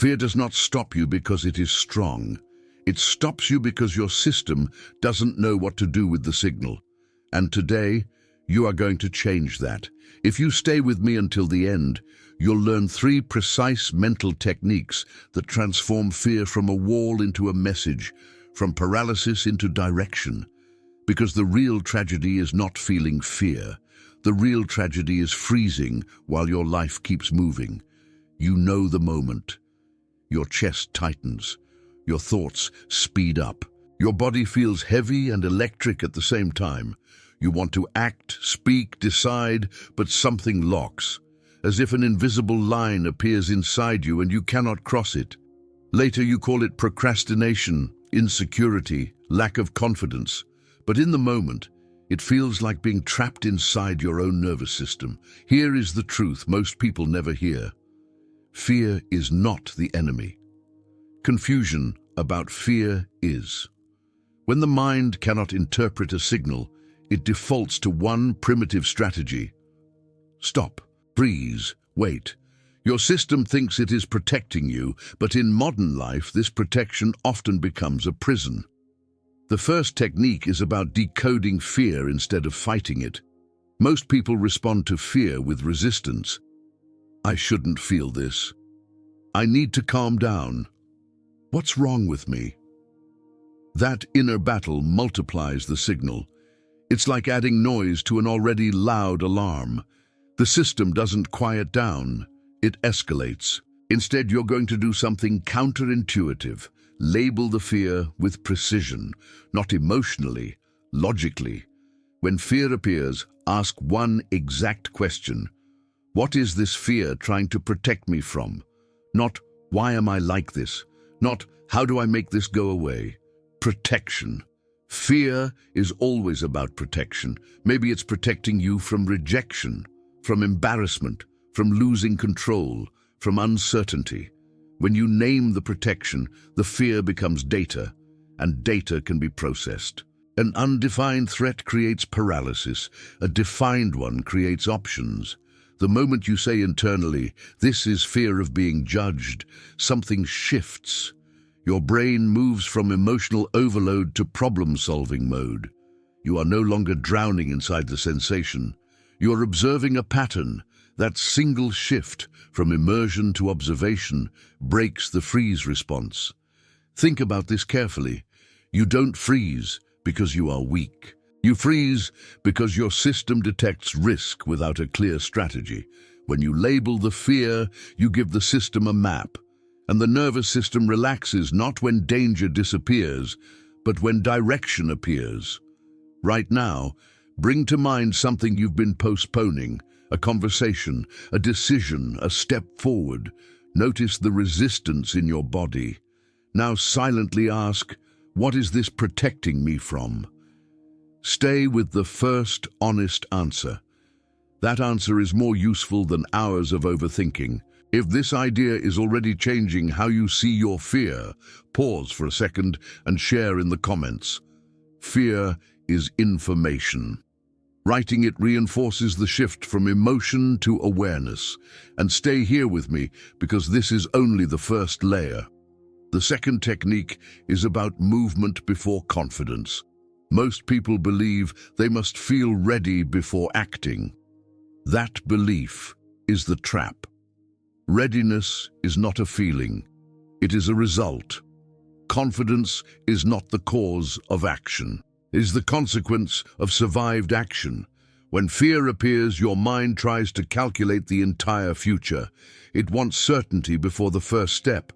Fear does not stop you because it is strong. It stops you because your system doesn't know what to do with the signal. And today, you are going to change that. If you stay with me until the end, you'll learn 3 precise mental techniques that transform fear from a wall into a message, from paralysis into direction. Because the real tragedy is not feeling fear. The real tragedy is freezing while your life keeps moving. You know the moment. Your chest tightens. Your thoughts speed up. Your body feels heavy and electric at the same time. You want to act, speak, decide, but something locks, as if an invisible line appears inside you and you cannot cross it. Later you call it procrastination, insecurity, lack of confidence. But in the moment, it feels like being trapped inside your own nervous system. Here is the truth most people never hear. Fear is not the enemy. Confusion about fear is. When the mind cannot interpret a signal, it defaults to one primitive strategy. Stop, freeze, wait. Your system thinks it is protecting you, but in modern life, this protection often becomes a prison. The first technique is about decoding fear instead of fighting it. Most people respond to fear with resistance. I shouldn't feel this. I need to calm down. What's wrong with me? That inner battle multiplies the signal. It's like adding noise to an already loud alarm. The system doesn't quiet down, it escalates. Instead, you're going to do something counterintuitive. Label the fear with precision, not emotionally, logically. When fear appears, ask one exact question. What is this fear trying to protect me from? Not, why am I like this? Not, how do I make this go away? Protection. Fear is always about protection. Maybe it's protecting you from rejection, from embarrassment, from losing control, from uncertainty. When you name the protection, the fear becomes data, and data can be processed. An undefined threat creates paralysis. A defined one creates options. The moment you say internally, this is fear of being judged, something shifts. Your brain moves from emotional overload to problem-solving mode. You are no longer drowning inside the sensation. You are observing a pattern. That single shift from immersion to observation breaks the freeze response. Think about this carefully. You don't freeze because you are weak. You freeze because your system detects risk without a clear strategy. When you label the fear, you give the system a map. And the nervous system relaxes not when danger disappears, but when direction appears. Right now, bring to mind something you've been postponing, a conversation, a decision, a step forward. Notice the resistance in your body. Now silently ask, what is this protecting me from? Stay with the first honest answer. That answer is more useful than hours of overthinking. If this idea is already changing how you see your fear, pause for a second and share in the comments. Fear is information. Writing it reinforces the shift from emotion to awareness. And stay here with me, because this is only the first layer. The second technique is about movement before confidence. Most people believe they must feel ready before acting. That belief is the trap. Readiness is not a feeling, it is a result. Confidence is not the cause of action, it is the consequence of survived action. When fear appears, your mind tries to calculate the entire future. It wants certainty before the first step,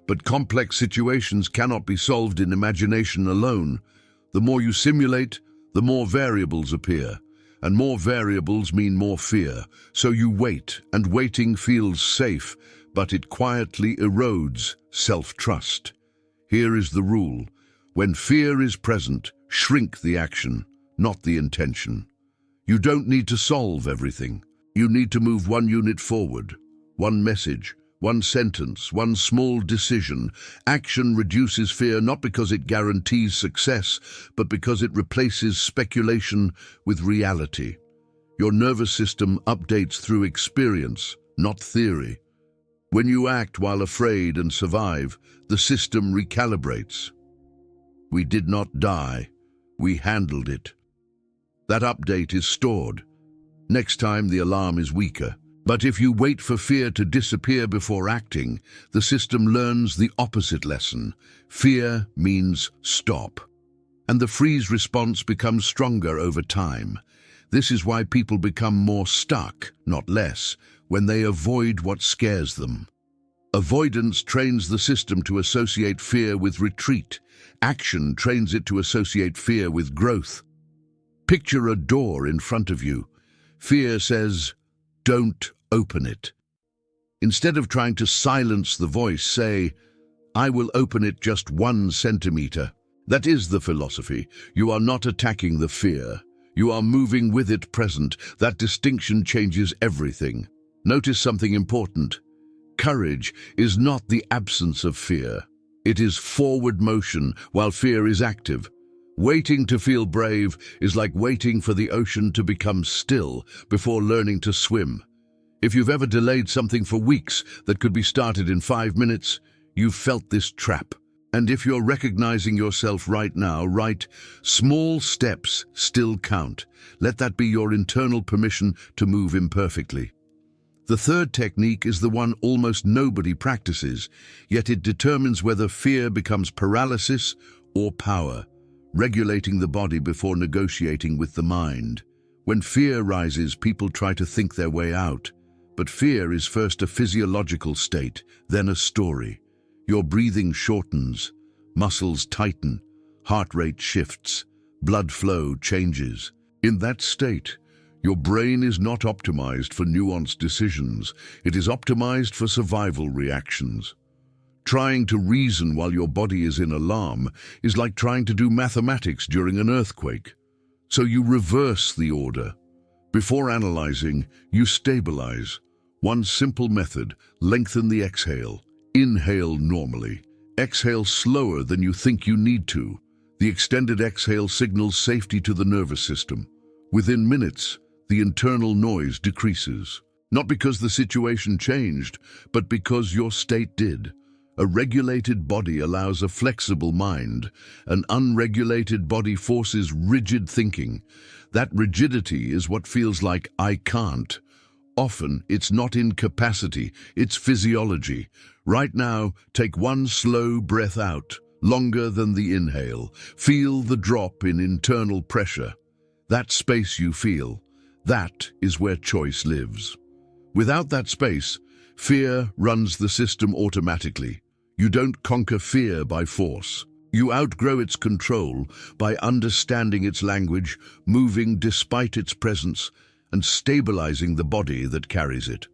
but complex situations cannot be solved in imagination alone. The more you simulate, the more variables appear. And more variables mean more fear. So you wait, and waiting feels safe, but it quietly erodes self-trust. Here is the rule. When fear is present, shrink the action, not the intention. You don't need to solve everything. You need to move one unit forward, one message, one sentence, one small decision. Action reduces fear not because it guarantees success, but because it replaces speculation with reality. Your nervous system updates through experience, not theory. When you act while afraid and survive, the system recalibrates. We did not die. We handled it. That update is stored. Next time the alarm is weaker. But if you wait for fear to disappear before acting, the system learns the opposite lesson. Fear means stop. And the freeze response becomes stronger over time. This is why people become more stuck, not less, when they avoid what scares them. Avoidance trains the system to associate fear with retreat. Action trains it to associate fear with growth. Picture a door in front of you. Fear says, "Don't open it." Instead of trying to silence the voice, say, "I will open it just 1 centimeter." That is the philosophy. You are not attacking the fear. You are moving with it present. That distinction changes everything. Notice something important. Courage is not the absence of fear. It is forward motion while fear is active. Waiting to feel brave is like waiting for the ocean to become still before learning to swim. If you've ever delayed something for weeks that could be started in 5 minutes, you've felt this trap. And if you're recognizing yourself right now, write, "Small steps still count." Let that be your internal permission to move imperfectly. The third technique is the one almost nobody practices, yet it determines whether fear becomes paralysis or power, regulating the body before negotiating with the mind. When fear rises, people try to think their way out. But fear is first a physiological state, then a story. Your breathing shortens, muscles tighten, heart rate shifts, blood flow changes. In that state, your brain is not optimized for nuanced decisions. It is optimized for survival reactions. Trying to reason while your body is in alarm is like trying to do mathematics during an earthquake. So you reverse the order. Before analyzing, you stabilize. One simple method: lengthen the exhale. Inhale normally. Exhale slower than you think you need to. The extended exhale signals safety to the nervous system. Within minutes, the internal noise decreases. Not because the situation changed, but because your state did. A regulated body allows a flexible mind. An unregulated body forces rigid thinking. That rigidity is what feels like "I can't." Often, it's not incapacity, it's physiology. Right now, take one slow breath out, longer than the inhale. Feel the drop in internal pressure. That space you feel, that is where choice lives. Without that space, fear runs the system automatically. You don't conquer fear by force. You outgrow its control by understanding its language, moving despite its presence, and stabilizing the body that carries it.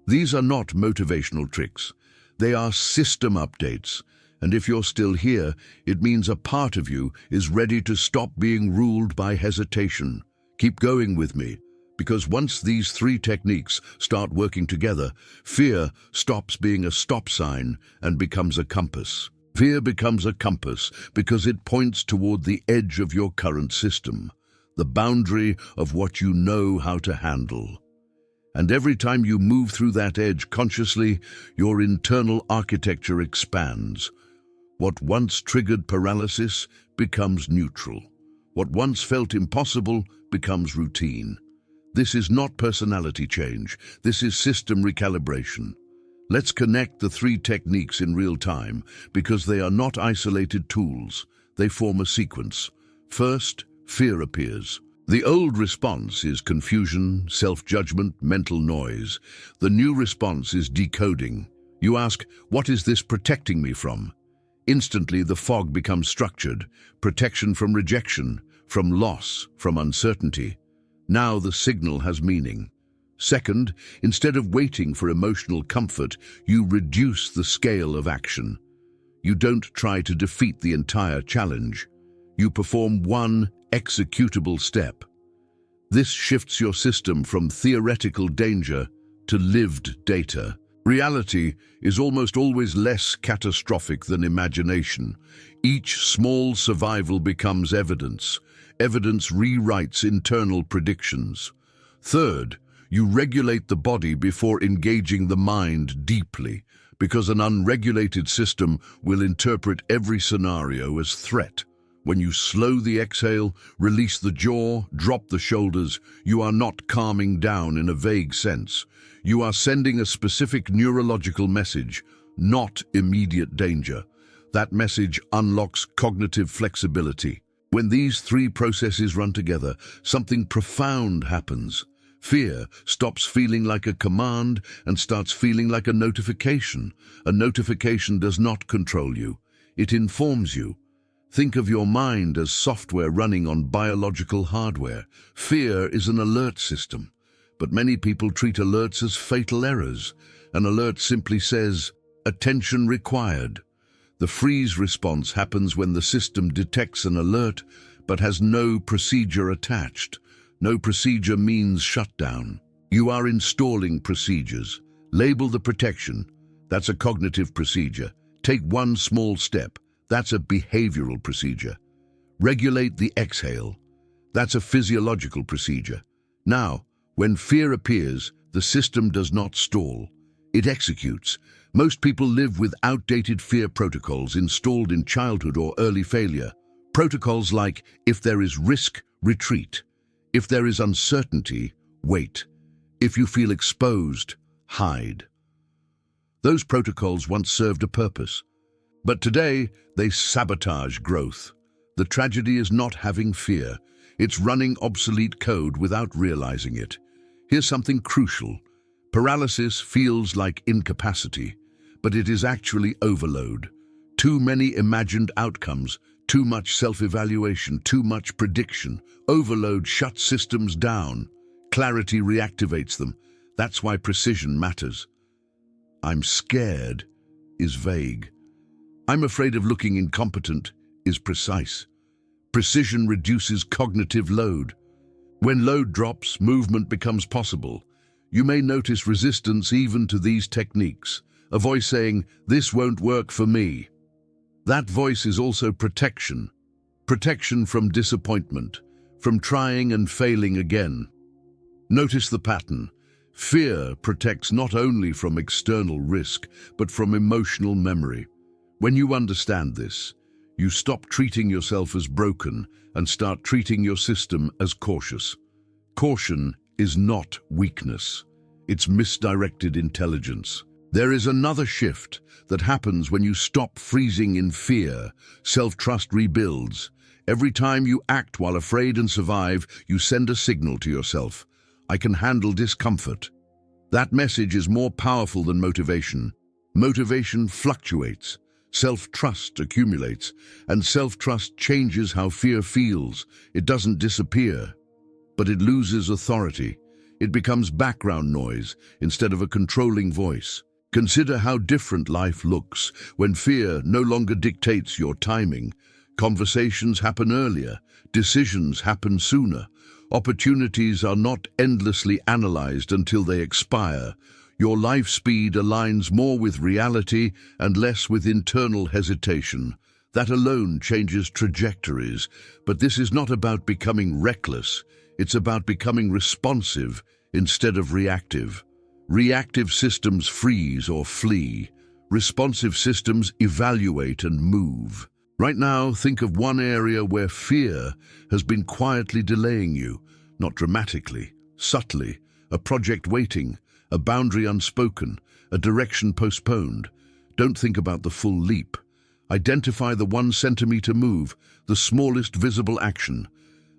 These are not motivational tricks. They are system updates. And if you're still here, it means a part of you is ready to stop being ruled by hesitation. Keep going with me, because once these 3 techniques start working together, fear stops being a stop sign and becomes a compass. Fear becomes a compass because it points toward the edge of your current system, the boundary of what you know how to handle. And every time you move through that edge consciously, your internal architecture expands. What once triggered paralysis becomes neutral. What once felt impossible becomes routine. This is not personality change. This is system recalibration. Let's connect the 3 techniques in real time because they are not isolated tools. They form a sequence. First, fear appears. The old response is confusion, self-judgment, mental noise. The new response is decoding. You ask, "What is this protecting me from?" Instantly, the fog becomes structured. Protection from rejection, from loss, from uncertainty. Now the signal has meaning. Second, instead of waiting for emotional comfort, you reduce the scale of action. You don't try to defeat the entire challenge. You perform one executable step. This shifts your system from theoretical danger to lived data. Reality is almost always less catastrophic than imagination. Each small survival becomes evidence. Evidence rewrites internal predictions. Third, You regulate the body before engaging the mind deeply, because an unregulated system will interpret every scenario as threat. When you slow the exhale, release the jaw, drop the shoulders, you are not calming down in a vague sense. You are sending a specific neurological message, not immediate danger. That message unlocks cognitive flexibility. When these three processes run together, something profound happens. Fear stops feeling like a command and starts feeling like a notification. A notification does not control you. It informs you. Think of your mind as software running on biological hardware. Fear is an alert system, but many people treat alerts as fatal errors. An alert simply says, "Attention required." The freeze response happens when the system detects an alert but has no procedure attached. No procedure means shutdown. You are installing procedures. Label the protection. That's a cognitive procedure. Take one small step. That's a behavioral procedure. Regulate the exhale. That's a physiological procedure. Now, when fear appears, the system does not stall. It executes. Most people live with outdated fear protocols installed in childhood or early failure. Protocols like, if there is risk, retreat. If there is uncertainty, wait. If you feel exposed, hide. Those protocols once served a purpose. But today, they sabotage growth. The tragedy is not having fear. It's running obsolete code without realizing it. Here's something crucial. Paralysis feels like incapacity, but it is actually overload. Too many imagined outcomes, too much self-evaluation, too much prediction. Overload shuts systems down. Clarity reactivates them. That's why precision matters. "I'm scared" is vague. "I'm afraid of looking incompetent" is precise. Precision reduces cognitive load. When load drops, movement becomes possible. You may notice resistance even to these techniques. A voice saying, "This won't work for me." That voice is also protection. Protection from disappointment, from trying and failing again. Notice the pattern. Fear protects not only from external risk, but from emotional memory. When you understand this, you stop treating yourself as broken and start treating your system as cautious. Caution is not weakness. It's misdirected intelligence. There is another shift that happens when you stop freezing in fear. Self-trust rebuilds. Every time you act while afraid and survive, you send a signal to yourself. "I can handle discomfort." That message is more powerful than motivation. Motivation fluctuates. Self-trust accumulates, and self-trust changes how fear feels. It doesn't disappear, but it loses authority. It becomes background noise instead of a controlling voice. Consider how different life looks when fear no longer dictates your timing. Conversations happen earlier, decisions happen sooner. Opportunities are not endlessly analyzed until they expire. Your life speed aligns more with reality and less with internal hesitation. That alone changes trajectories. But this is not about becoming reckless. It's about becoming responsive instead of reactive. Reactive systems freeze or flee. Responsive systems evaluate and move. Right now, think of one area where fear has been quietly delaying you, not dramatically, subtly, a project waiting, a boundary unspoken, a direction postponed. Don't think about the full leap. Identify the 1 centimeter move, the smallest visible action.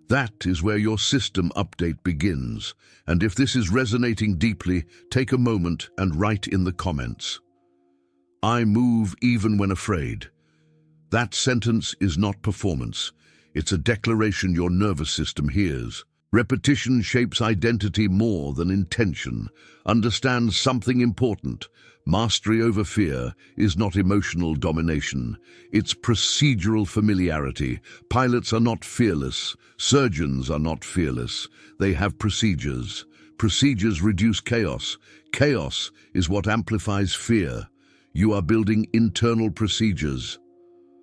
That is where your system update begins. And if this is resonating deeply, take a moment and write in the comments. "I move even when afraid." That sentence is not performance. It's a declaration your nervous system hears. Repetition shapes identity more than intention. Understand something important. Mastery over fear is not emotional domination. It's procedural familiarity. Pilots are not fearless. Surgeons are not fearless. They have procedures. Procedures reduce chaos. Chaos is what amplifies fear. You are building internal procedures.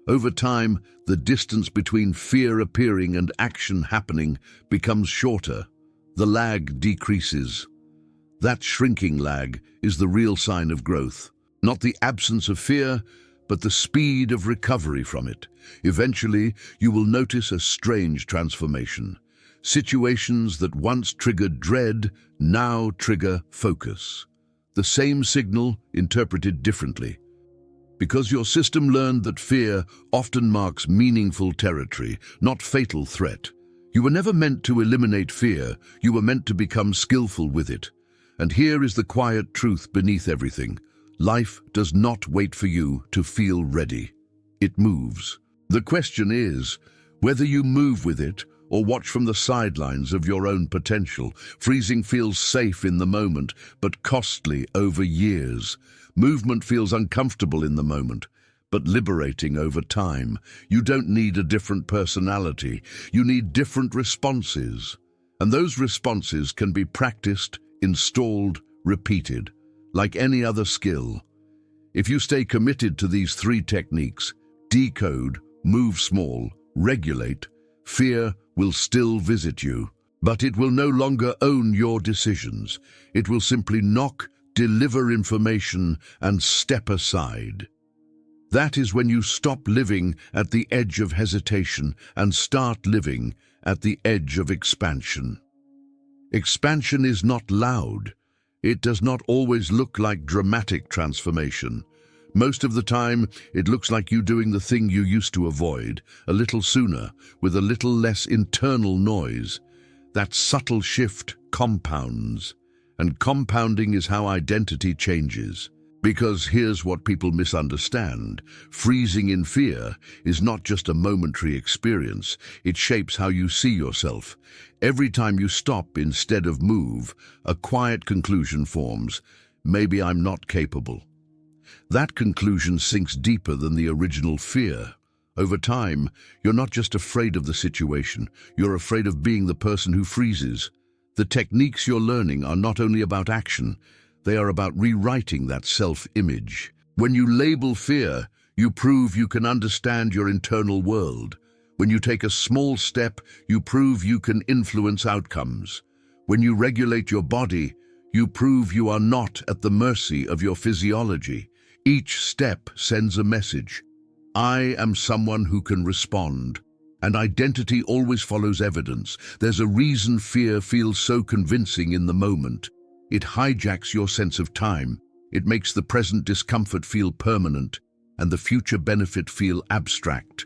Over time, the distance between fear appearing and action happening becomes shorter. The lag decreases. That shrinking lag is the real sign of growth. Not the absence of fear, but the speed of recovery from it. Eventually, you will notice a strange transformation. Situations that once triggered dread now trigger focus. The same signal interpreted differently. Because your system learned that fear often marks meaningful territory, not fatal threat. You were never meant to eliminate fear, you were meant to become skillful with it. And here is the quiet truth beneath everything. Life does not wait for you to feel ready. It moves. The question is whether you move with it or watch from the sidelines of your own potential. Freezing feels safe in the moment, but costly over years. Movement feels uncomfortable in the moment, but liberating over time. You don't need a different personality. You need different responses. And those responses can be practiced, installed, repeated, like any other skill. If you stay committed to these 3 techniques, decode, move small, regulate, fear will still visit you, but it will no longer own your decisions. It will simply knock, deliver information, and step aside. That is when you stop living at the edge of hesitation and start living at the edge of expansion. Expansion is not loud. It does not always look like dramatic transformation. Most of the time, it looks like you doing the thing you used to avoid, a little sooner, with a little less internal noise. That subtle shift compounds, and compounding is how identity changes. Because here's what people misunderstand. Freezing in fear is not just a momentary experience. It shapes how you see yourself. Every time you stop instead of move, a quiet conclusion forms. Maybe I'm not capable. That conclusion sinks deeper than the original fear. Over time, you're not just afraid of the situation, you're afraid of being the person who freezes. The techniques you're learning are not only about action, they are about rewriting that self-image. When you label fear, you prove you can understand your internal world. When you take a small step, you prove you can influence outcomes. When you regulate your body, you prove you are not at the mercy of your physiology. Each step sends a message. I am someone who can respond. And identity always follows evidence. There's a reason fear feels so convincing in the moment. It hijacks your sense of time. It makes the present discomfort feel permanent and the future benefit feel abstract.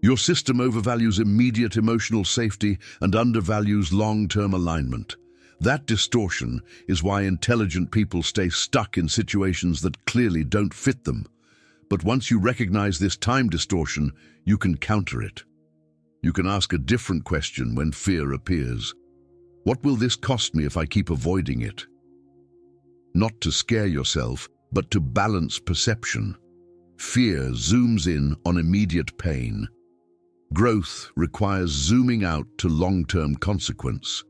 Your system overvalues immediate emotional safety and undervalues long-term alignment. That distortion is why intelligent people stay stuck in situations that clearly don't fit them. But once you recognize this time distortion, you can counter it. You can ask a different question when fear appears. What will this cost me if I keep avoiding it? Not to scare yourself, but to balance perception. Fear zooms in on immediate pain. Growth requires zooming out to long-term consequence.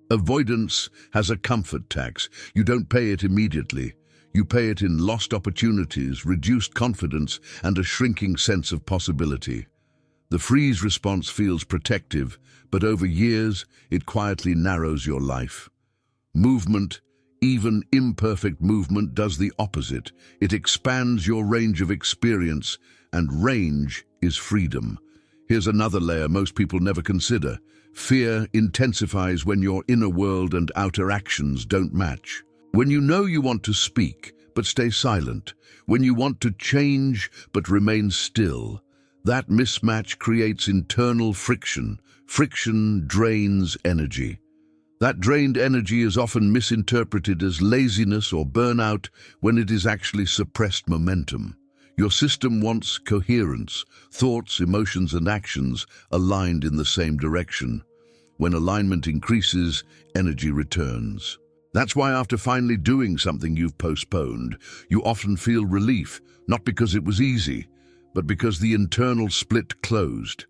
Avoidance has a comfort tax. You don't pay it immediately. You pay it in lost opportunities, reduced confidence, and a shrinking sense of possibility. The freeze response feels protective, but over years, it quietly narrows your life. Movement, even imperfect movement, does the opposite. It expands your range of experience, and range is freedom. Here's another layer most people never consider. Fear intensifies when your inner world and outer actions don't match. When you know you want to speak, but stay silent. When you want to change, but remain still. That mismatch creates internal friction. Friction drains energy. That drained energy is often misinterpreted as laziness or burnout when it is actually suppressed momentum. Your system wants coherence, thoughts, emotions, and actions aligned in the same direction. When alignment increases, energy returns. That's why after finally doing something you've postponed, you often feel relief, not because it was easy, but because the internal split closed.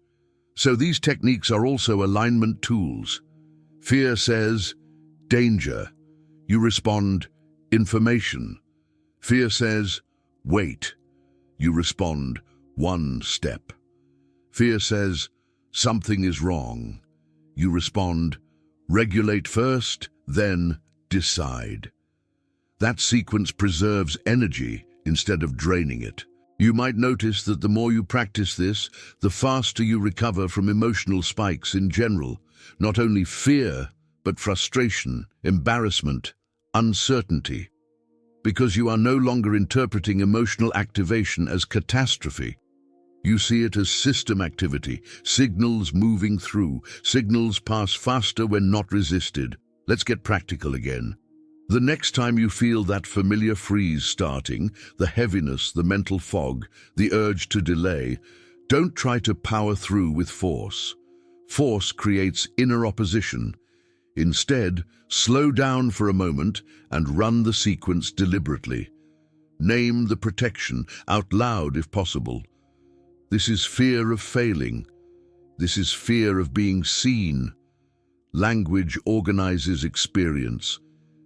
So these techniques are also alignment tools. Fear says, danger. You respond, information. Fear says, wait. You respond, one step. Fear says, something is wrong. You respond, regulate first, then decide. That sequence preserves energy instead of draining it. You might notice that the more you practice this, the faster you recover from emotional spikes in general, not only fear, but frustration, embarrassment, uncertainty. Because you are no longer interpreting emotional activation as catastrophe. You see it as system activity, signals moving through. Signals pass faster when not resisted. Let's get practical again. The next time you feel that familiar freeze starting, the heaviness, the mental fog, the urge to delay, don't try to power through with force. Force creates inner opposition. Instead, slow down for a moment and run the sequence deliberately. Name the protection, out loud if possible. This is fear of failing. This is fear of being seen. Language organizes experience.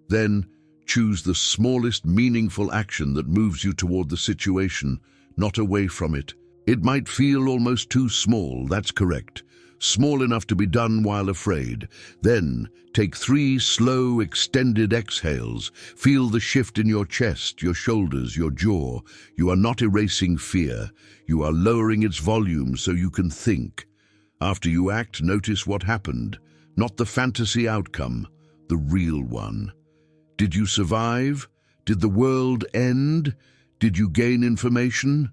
Then, choose the smallest meaningful action that moves you toward the situation, not away from it. It might feel almost too small, that's correct. Small enough to be done while afraid. Then, take 3 slow, extended exhales. Feel the shift in your chest, your shoulders, your jaw. You are not erasing fear. You are lowering its volume so you can think. After you act, notice what happened. Not the fantasy outcome, the real one. Did you survive? Did the world end? Did you gain information?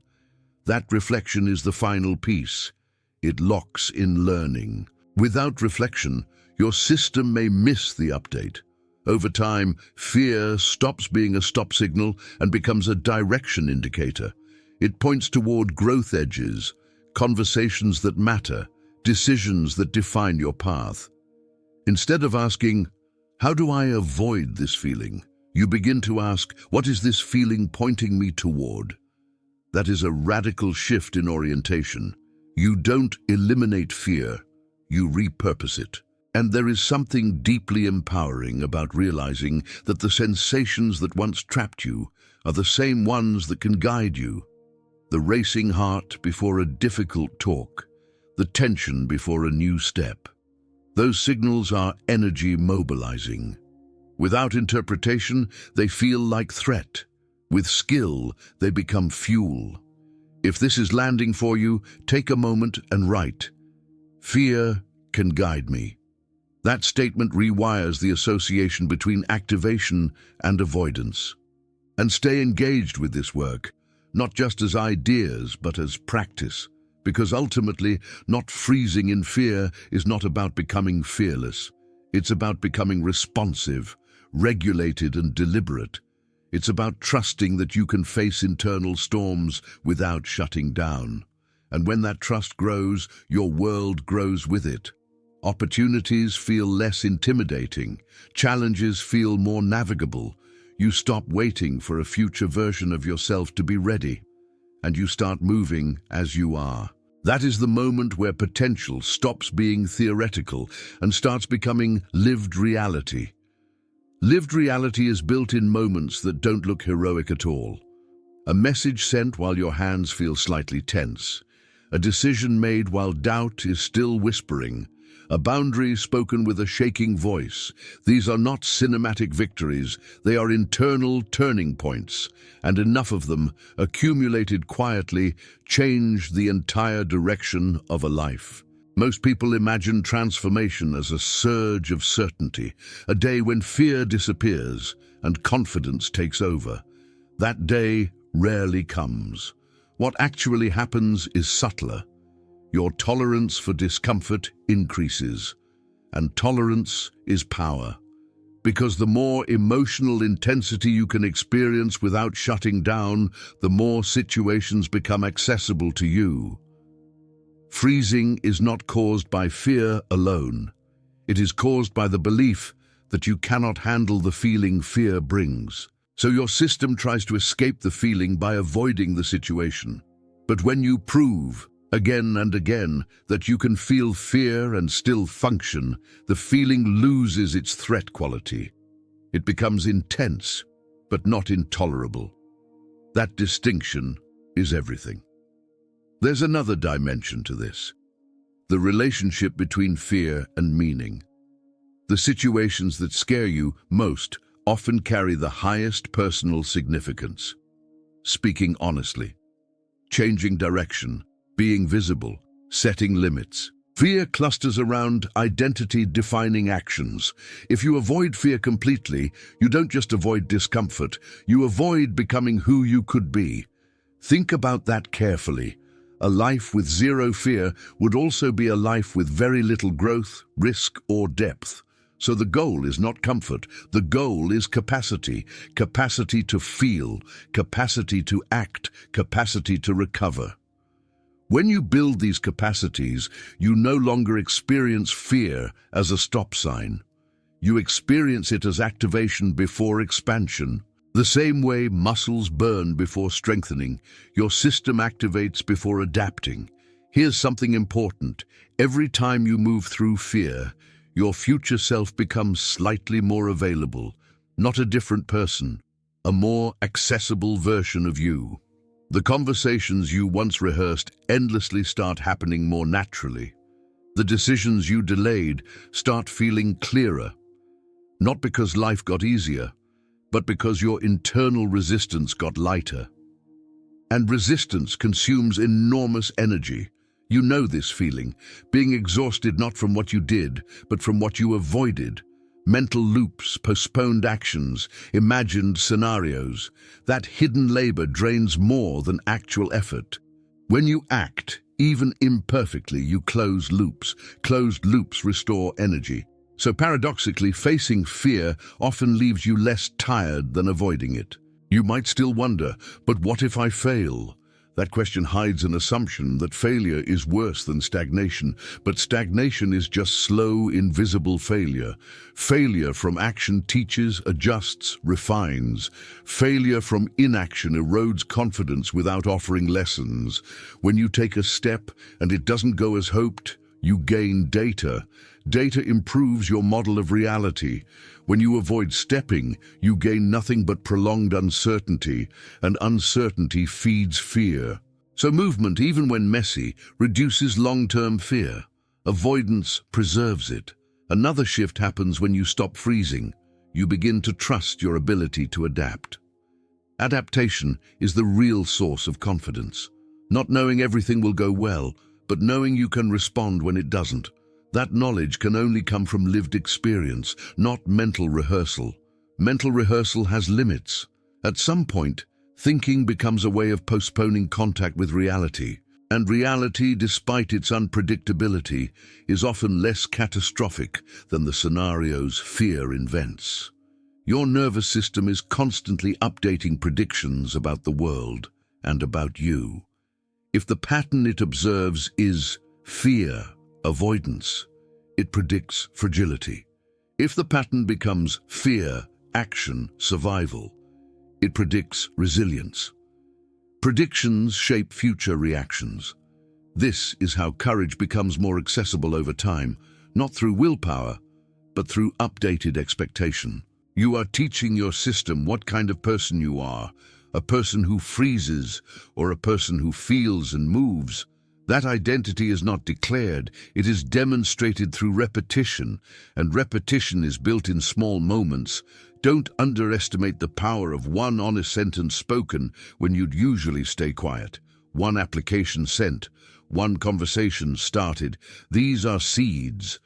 That reflection is the final piece. It locks in learning. Without reflection, your system may miss the update. Over time, fear stops being a stop signal and becomes a direction indicator. It points toward growth edges, conversations that matter, decisions that define your path. Instead of asking, "How do I avoid this feeling?" you begin to ask, "What is this feeling pointing me toward?" That is a radical shift in orientation. You don't eliminate fear, you repurpose it. And there is something deeply empowering about realizing that the sensations that once trapped you are the same ones that can guide you. The racing heart before a difficult talk, the tension before a new step. Those signals are energy mobilizing. Without interpretation, they feel like threat. With skill, they become fuel. If this is landing for you, take a moment and write, "Fear can guide me." That statement rewires the association between activation and avoidance. And stay engaged with this work, not just as ideas, but as practice. Because ultimately, not freezing in fear is not about becoming fearless. It's about becoming responsive, regulated and deliberate. It's about trusting that you can face internal storms without shutting down. And when that trust grows, your world grows with it. Opportunities feel less intimidating. Challenges feel more navigable. You stop waiting for a future version of yourself to be ready, and you start moving as you are. That is the moment where potential stops being theoretical and starts becoming lived reality. Lived reality is built in moments that don't look heroic at all. A message sent while your hands feel slightly tense. A decision made while doubt is still whispering. A boundary spoken with a shaking voice. These are not cinematic victories, they are internal turning points, and enough of them, accumulated quietly, change the entire direction of a life. Most people imagine transformation as a surge of certainty, a day when fear disappears and confidence takes over. That day rarely comes. What actually happens is subtler. Your tolerance for discomfort increases, and tolerance is power. Because the more emotional intensity you can experience without shutting down, the more situations become accessible to you. Freezing is not caused by fear alone. It is caused by the belief that you cannot handle the feeling fear brings. So your system tries to escape the feeling by avoiding the situation. But when you prove, again and again, that you can feel fear and still function, the feeling loses its threat quality. It becomes intense, but not intolerable. That distinction is everything. There's another dimension to this. The relationship between fear and meaning. The situations that scare you most often carry the highest personal significance. Speaking honestly, changing direction, being visible, setting limits. Fear clusters around identity-defining actions. If you avoid fear completely, you don't just avoid discomfort, you avoid becoming who you could be. Think about that carefully. A life with zero fear would also be a life with very little growth, risk, or depth. So the goal is not comfort, the goal is capacity. Capacity to feel, capacity to act, capacity to recover. When you build these capacities, you no longer experience fear as a stop sign. You experience it as activation before expansion. The same way muscles burn before strengthening, your system activates before adapting. Here's something important. Every time you move through fear, your future self becomes slightly more available, not a different person, a more accessible version of you. The conversations you once rehearsed endlessly start happening more naturally. The decisions you delayed start feeling clearer, not because life got easier, but because your internal resistance got lighter. And resistance consumes enormous energy. You know this feeling, being exhausted not from what you did, but from what you avoided. Mental loops, postponed actions, imagined scenarios. That hidden labor drains more than actual effort. When you act, even imperfectly, you close loops. Closed loops restore energy. So paradoxically, facing fear often leaves you less tired than avoiding it. You might still wonder, but what if I fail? That question hides an assumption that failure is worse than stagnation, but stagnation is just slow, invisible failure. Failure from action teaches, adjusts, refines. Failure from inaction erodes confidence without offering lessons. When you take a step and it doesn't go as hoped, you gain data. Data improves your model of reality. When you avoid stepping, you gain nothing but prolonged uncertainty, and uncertainty feeds fear. So movement, even when messy, reduces long-term fear. Avoidance preserves it. Another shift happens when you stop freezing. You begin to trust your ability to adapt. Adaptation is the real source of confidence. Not knowing everything will go well, but knowing you can respond when it doesn't. That knowledge can only come from lived experience, not mental rehearsal. Mental rehearsal has limits. At some point, thinking becomes a way of postponing contact with reality. And reality, despite its unpredictability, is often less catastrophic than the scenarios fear invents. Your nervous system is constantly updating predictions about the world and about you. If the pattern it observes is fear, avoidance, it predicts fragility. If the pattern becomes fear, action, survival, it predicts resilience. Predictions shape future reactions. This is how courage becomes more accessible over time, not through willpower, but through updated expectation. You are teaching your system what kind of person you are, a person who freezes or a person who feels and moves. That identity is not declared, it is demonstrated through repetition, and repetition is built in small moments. Don't underestimate the power of one honest sentence spoken when you'd usually stay quiet. One application sent, one conversation started. These are seeds,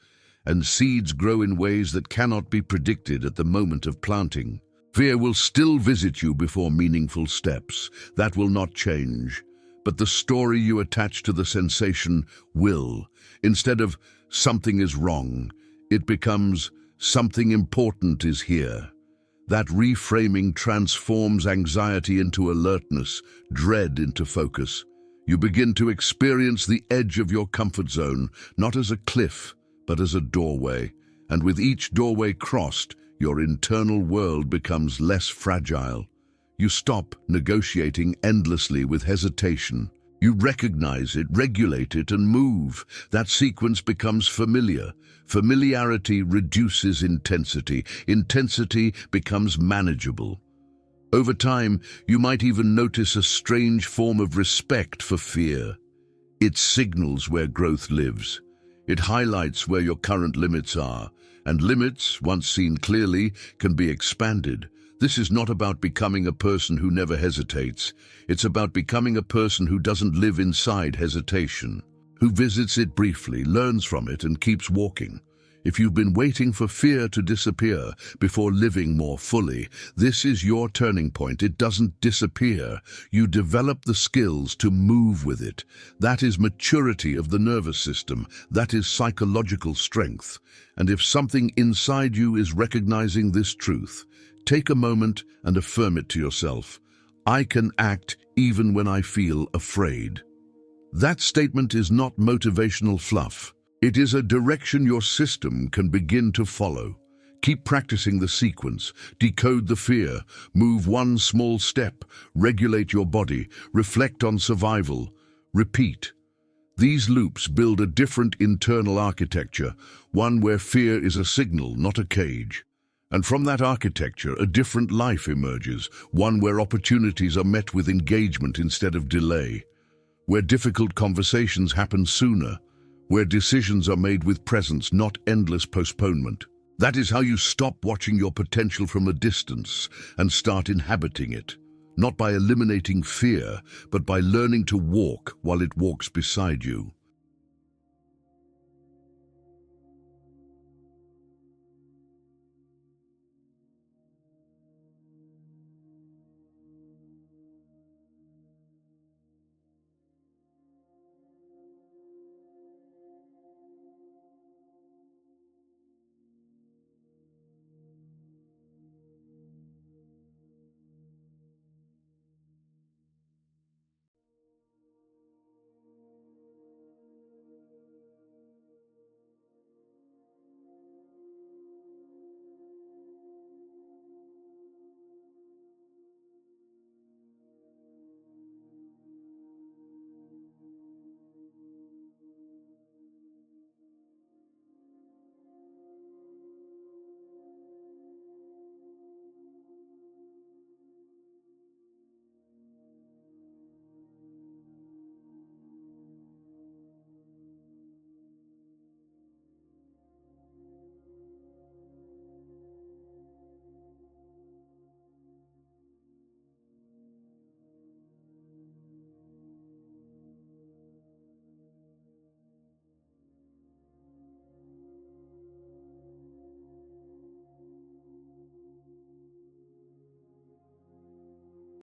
and seeds grow in ways that cannot be predicted at the moment of planting. Fear will still visit you before meaningful steps. That will not change. But the story you attach to the sensation will. Instead of something is wrong, it becomes something important is here. That reframing transforms anxiety into alertness, dread into focus. You begin to experience the edge of your comfort zone, not as a cliff, but as a doorway. And with each doorway crossed, your internal world becomes less fragile. You stop negotiating endlessly with hesitation. You recognize it, regulate it, and move. That sequence becomes familiar. Familiarity reduces intensity. Intensity becomes manageable. Over time, you might even notice a strange form of respect for fear. It signals where growth lives. It highlights where your current limits are, And limits, once seen clearly, can be expanded. This is not about becoming a person who never hesitates. It's about becoming a person who doesn't live inside hesitation, who visits it briefly, learns from it, and keeps walking. If you've been waiting for fear to disappear before living more fully, this is your turning point. It doesn't disappear. You develop the skills to move with it. That is maturity of the nervous system. That is psychological strength. And if something inside you is recognizing this truth, take a moment and affirm it to yourself. I can act even when I feel afraid. That statement is not motivational fluff. It is a direction your system can begin to follow. Keep practicing the sequence, decode the fear, move one small step, regulate your body, reflect on survival, repeat. These loops build a different internal architecture, one where fear is a signal, not a cage. And from that architecture, a different life emerges, one where opportunities are met with engagement instead of delay, where difficult conversations happen sooner, where decisions are made with presence, not endless postponement. That is how you stop watching your potential from a distance and start inhabiting it, not by eliminating fear, but by learning to walk while it walks beside you.